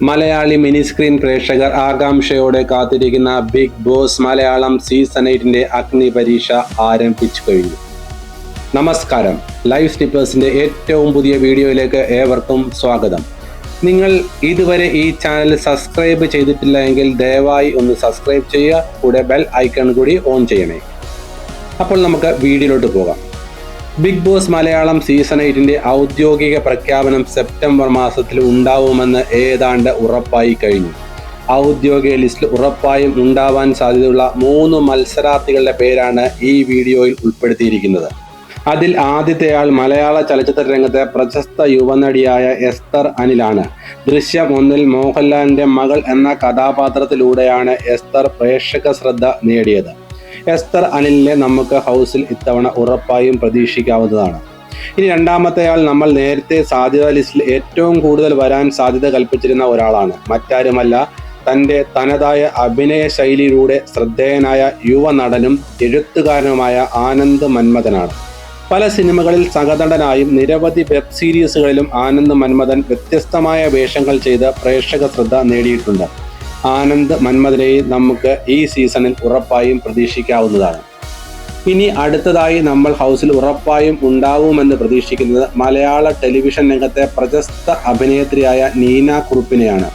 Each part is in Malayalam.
മലയാളി മിനി സ്ക്രീൻ പ്രേക്ഷകർ ആകാംക്ഷയോടെ കാത്തിരിക്കുന്ന ബിഗ് ബോസ് മലയാളം സീസൺ 8 അഗ്നി പരീക്ഷ ആരംഭിച്ചു കഴിഞ്ഞു. നമസ്കാരം, ലൈവ് സ്നിപ്പേഴ്സിന്റെ ഏറ്റവും പുതിയ വീഡിയോയിലേക്ക് ഏവർക്കും സ്വാഗതം. നിങ്ങൾ ഇതുവരെ ഈ ചാനൽ സബ്സ്ക്രൈബ് ചെയ്തിട്ടില്ല എങ്കിൽ ദയവായി ഒന്ന് സബ്സ്ക്രൈബ് ചെയ്യുക, കൂടെ ബെൽ ഐക്കൺ കൂടി ഓൺ ചെയ്യണേ. അപ്പോൾ നമുക്ക് വീഡിയോയിലോട്ട് പോകാം. ബിഗ് ബോസ് മലയാളം സീസൺ 8 ഔദ്യോഗിക പ്രഖ്യാപനം സെപ്റ്റംബർ മാസത്തിൽ ഉണ്ടാവുമെന്ന് ഏതാണ്ട് ഉറപ്പായി കഴിഞ്ഞു. ഔദ്യോഗിക ലിസ്റ്റിൽ ഉറപ്പായും ഉണ്ടാവാൻ സാധ്യതയുള്ള 3 മത്സരാർത്ഥികളുടെ പേരാണ് ഈ വീഡിയോയിൽ ഉൾപ്പെടുത്തിയിരിക്കുന്നത്. അതിൽ ആദ്യത്തെയാൾ മലയാള ചലച്ചിത്ര രംഗത്തെ പ്രശസ്ത യുവനടിയായ എസ്തർ അനിലാണ്. ദൃശ്യം 1 മോഹൻലാലിന്റെ മകൾ എന്ന കഥാപാത്രത്തിലൂടെയാണ് എസ്തർ പ്രേക്ഷക ശ്രദ്ധ നേടിയത്. എസ്തർ അനിലിനെ നമുക്ക് ഹൗസിൽ ഇത്തവണ ഉറപ്പായും പ്രതീക്ഷിക്കാവുന്നതാണ്. ഇനി രണ്ടാമത്തെയാൾ നമ്മൾ നേരത്തെ സാധ്യതാ ലിസ്റ്റിൽ ഏറ്റവും കൂടുതൽ വരാൻ സാധ്യത കൽപ്പിച്ചിരുന്ന ഒരാളാണ്. മറ്റാരുമല്ല, തൻ്റെ തനതായ അഭിനയ ശൈലിയിലൂടെ ശ്രദ്ധേയനായ യുവനടനും എഴുത്തുകാരനുമായ ആനന്ദ് മന്മഥനാണ്. പല സിനിമകളിൽ സഹനടനായും നിരവധി വെബ് സീരീസുകളിലും ആനന്ദ് മന്മഥൻ വ്യത്യസ്തമായ വേഷങ്ങൾ ചെയ്ത് പ്രേക്ഷക ശ്രദ്ധ നേടിയിട്ടുണ്ട്. ആനന്ദ് മന്മഥനെയും നമുക്ക് ഈ സീസണിൽ ഉറപ്പായും പ്രതീക്ഷിക്കാവുന്നതാണ്. ഇനി അടുത്തതായി നമ്മൾ ഹൗസിൽ ഉറപ്പായും ഉണ്ടാവുമെന്ന് പ്രതീക്ഷിക്കുന്നത് മലയാള ടെലിവിഷൻ രംഗത്തെ പ്രശസ്ത അഭിനേത്രിയായ നീന കുറുപ്പിനെയാണ്.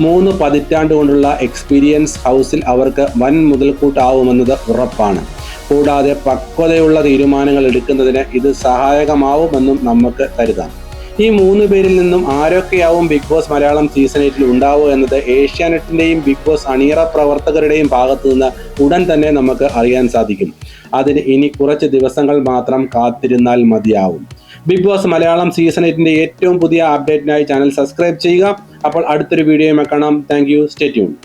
3 പതിറ്റാണ്ട് കൊണ്ടുള്ള എക്സ്പീരിയൻസ് ഹൗസിൽ അവർക്ക് വൻ മുതൽക്കൂട്ടാവുമെന്നത് ഉറപ്പാണ്. കൂടാതെ പക്വതയുള്ള തീരുമാനങ്ങൾ എടുക്കുന്നതിന് ഇത് സഹായകമാവുമെന്നും നമുക്ക് കരുതാം. ഈ 3 പേരിൽ നിന്നും ആരൊക്കെയാവും ബിഗ് ബോസ് മലയാളം സീസൺ 8 ഉണ്ടാവുക എന്നത് ഏഷ്യാനെറ്റിന്റെയും ബിഗ് ബോസ് അണിയറ പ്രവർത്തകരുടെയും ഭാഗത്തു നിന്ന് ഉടൻ തന്നെ നമുക്ക് അറിയാൻ സാധിക്കും. അതിന് ഇനി കുറച്ച് ദിവസങ്ങൾ മാത്രം കാത്തിരുന്നാൽ മതിയാവും. ബിഗ് ബോസ് മലയാളം സീസൺ 8 ഏറ്റവും പുതിയ അപ്ഡേറ്റിനായി ചാനൽ സബ്സ്ക്രൈബ് ചെയ്യുക. അപ്പോൾ അടുത്തൊരു വീഡിയോയുമായി കാണാം. Thank you. Stay tuned.